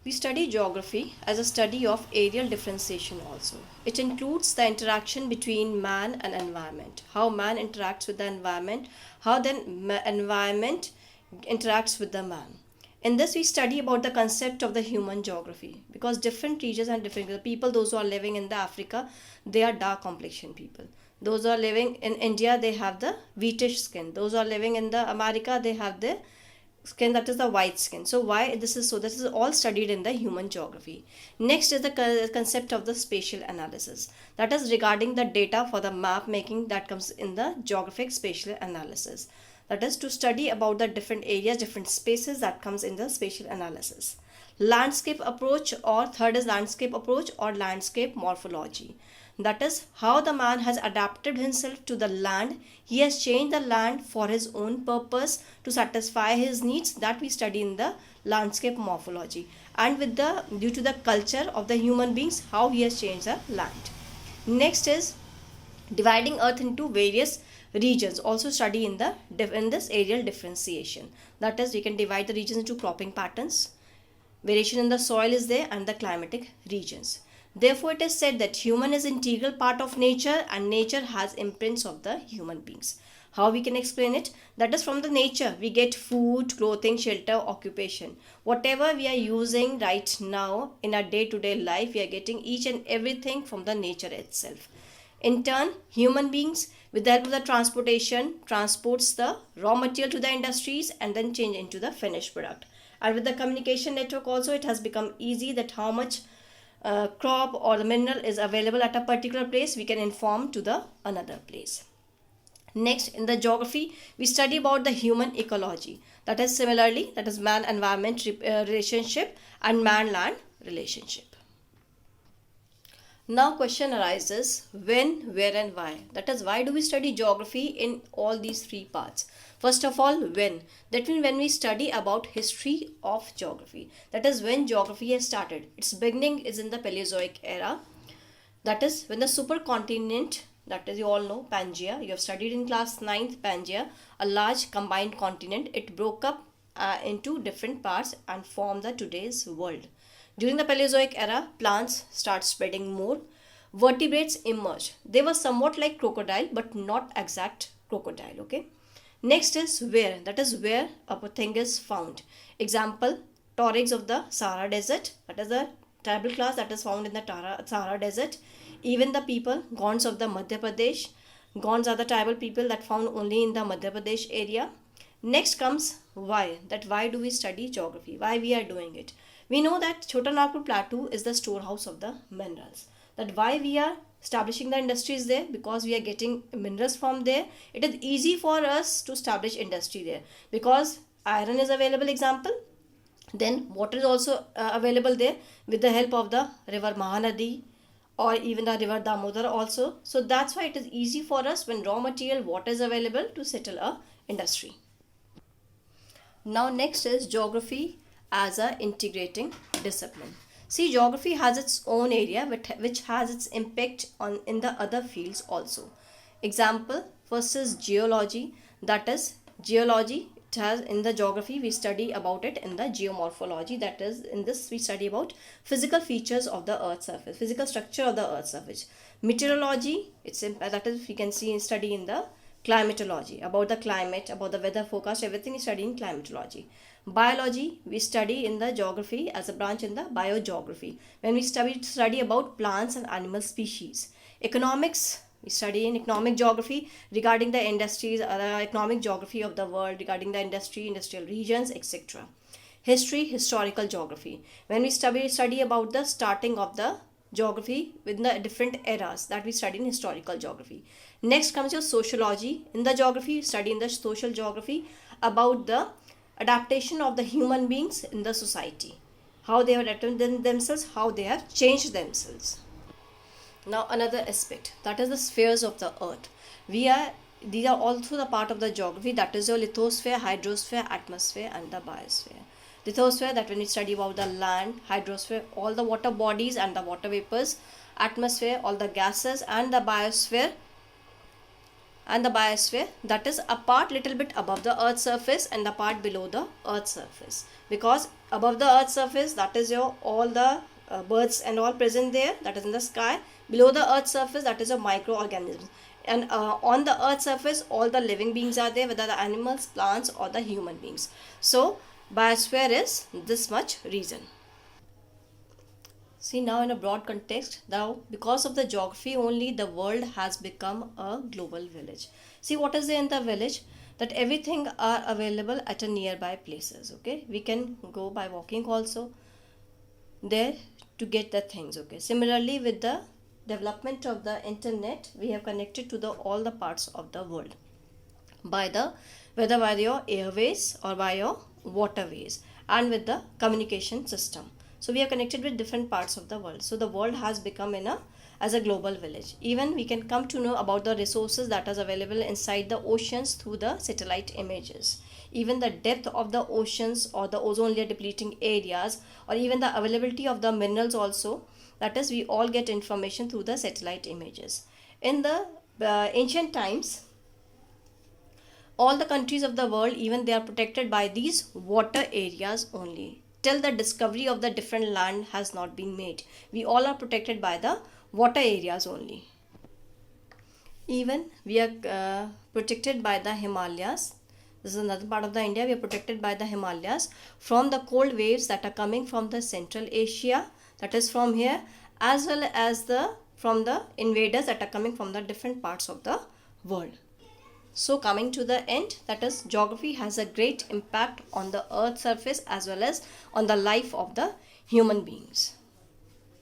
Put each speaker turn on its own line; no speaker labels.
We study geography as a study of areal differentiation also. It includes the interaction between man and environment, how man interacts with the environment, how then environment interacts with the man. In this, we study about the concept of the human geography because different regions and different people, those who are living in the Africa, they are dark complexion people. Those who are living in India, they have the wheatish skin. Those who are living in the America, they have the skin that is the white skin. So why this is so, this is all studied in the human geography. Next is the concept of the spatial analysis, that is regarding the data for the map making that comes in the geographic spatial analysis, that is to study about the different areas, different spaces that comes in the spatial analysis. Landscape approach, or third is landscape approach or landscape morphology, that is how the man has adapted himself to the land. He has changed the land for his own purpose to satisfy his needs, that we study in the landscape morphology. And with the due to the culture of the human beings, how he has changed the land. Next is dividing earth into various regions, also study in the in this areal differentiation, that is we can divide the regions into cropping patterns, variation in the soil is there, and the climatic regions. Therefore, it is said that human is integral part of nature and nature has imprints of the human beings. How we can explain it? That is from the nature we get food, clothing, shelter, occupation. Whatever we are using right now in our day-to-day life, we are getting each and everything from the nature itself. In turn, human beings, with the help of the transportation, transports the raw material to the industries and then change into the finished product. And with the communication network also, it has become easy that how much crop or the mineral is available at a particular place, we can inform to the another place. Next, in the geography, we study about the human ecology, that is similarly, that is man environment relationship and man land relationship. Now question arises, when, where and why. That is, why do we study geography in all these three parts? First of all, when. That means when we study about history of geography. That is when geography has started. Its beginning is in the Paleozoic era. That is when the supercontinent, that is you all know Pangaea. You have studied in class 9th Pangaea, a large combined continent. It broke up into different parts and formed the today's world. During the Paleozoic era, plants start spreading more. Vertebrates emerged. They were somewhat like crocodile, but not exact crocodile. Okay. Next is where. That is where a thing is found. Example: Tuaregs of the Sahara Desert. That is a tribal class that is found in the Sahara Desert. Even the people, Gonds of the Madhya Pradesh. Gonds are the tribal people that found only in the Madhya Pradesh area. Next comes why. That why do we study geography? Why we are doing it? We know that Chota Nagpur Plateau is the storehouse of the minerals. That why we are establishing the industries there, because we are getting minerals from there. It is easy for us to establish industry there because iron is available, example. Then water is also available there with the help of the river Mahanadi or even the river Damodar also. So that's why it is easy for us when raw material water is available to settle a industry. Now next is geography as a integrating discipline. See, geography has its own area which has its impact on in the other fields also. Example, first is geology. That is geology. It has in the geography we study about it in the geomorphology. That is in this we study about physical features of the earth's surface, physical structure of the earth's surface. Meteorology, that is we can see in study in the climatology, about the climate, about the weather forecast, everything is studied in climatology. Biology, we study in the geography as a branch in the biogeography, when we study about plants and animal species. Economics, we study in economic geography regarding the industries, economic geography of the world, regarding the industry, industrial regions, etc. History, historical geography, when we study about the starting of the geography within the different eras, that we study in historical geography. Next comes your sociology. In the geography, study in the social geography about the adaptation of the human beings in the society, how they have adapted themselves, how they have changed themselves. Now another aspect, that is the spheres of the earth. These are also the part of the geography, that is your lithosphere, hydrosphere, atmosphere and the biosphere. Lithosphere, that when we study about the land, hydrosphere, all the water bodies and the water vapors, atmosphere, all the gases, and the biosphere, and the biosphere, that is a part little bit above the earth's surface and the part below the earth's surface. Because above the earth's surface, that is your all the birds and all present there, that is in the sky. Below the earth's surface, that is your microorganisms, and on the earth's surface all the living beings are there, whether the animals, plants or the human beings. So biosphere is this much region. See, now in a broad context, now because of the geography only, the world has become a global village. See, what is there in the village? That everything are available at a nearby places. Okay, we can go by walking also there to get the things. Okay, similarly with the development of the internet, we have connected to the all the parts of the world by the, whether by your airways or by your waterways, and with the communication system. So we are connected with different parts of the world. So the world has become in a as a global village. Even we can come to know about the resources that is available inside the oceans through the satellite images. Even the depth of the oceans or the ozone layer depleting areas, or even the availability of the minerals also, that is we all get information through the satellite images. In the ancient times, all the countries of the world, even they are protected by these water areas only. Till the discovery of the different land has not been made, we all are protected by the water areas only. Even we are protected by the Himalayas. This is another part of the India. We are protected by the Himalayas from the cold waves that are coming from the Central Asia, that is from here, as well as the from the invaders that are coming from the different parts of the world. So coming to the end, that is geography has a great impact on the earth's surface as well as on the life of the human beings.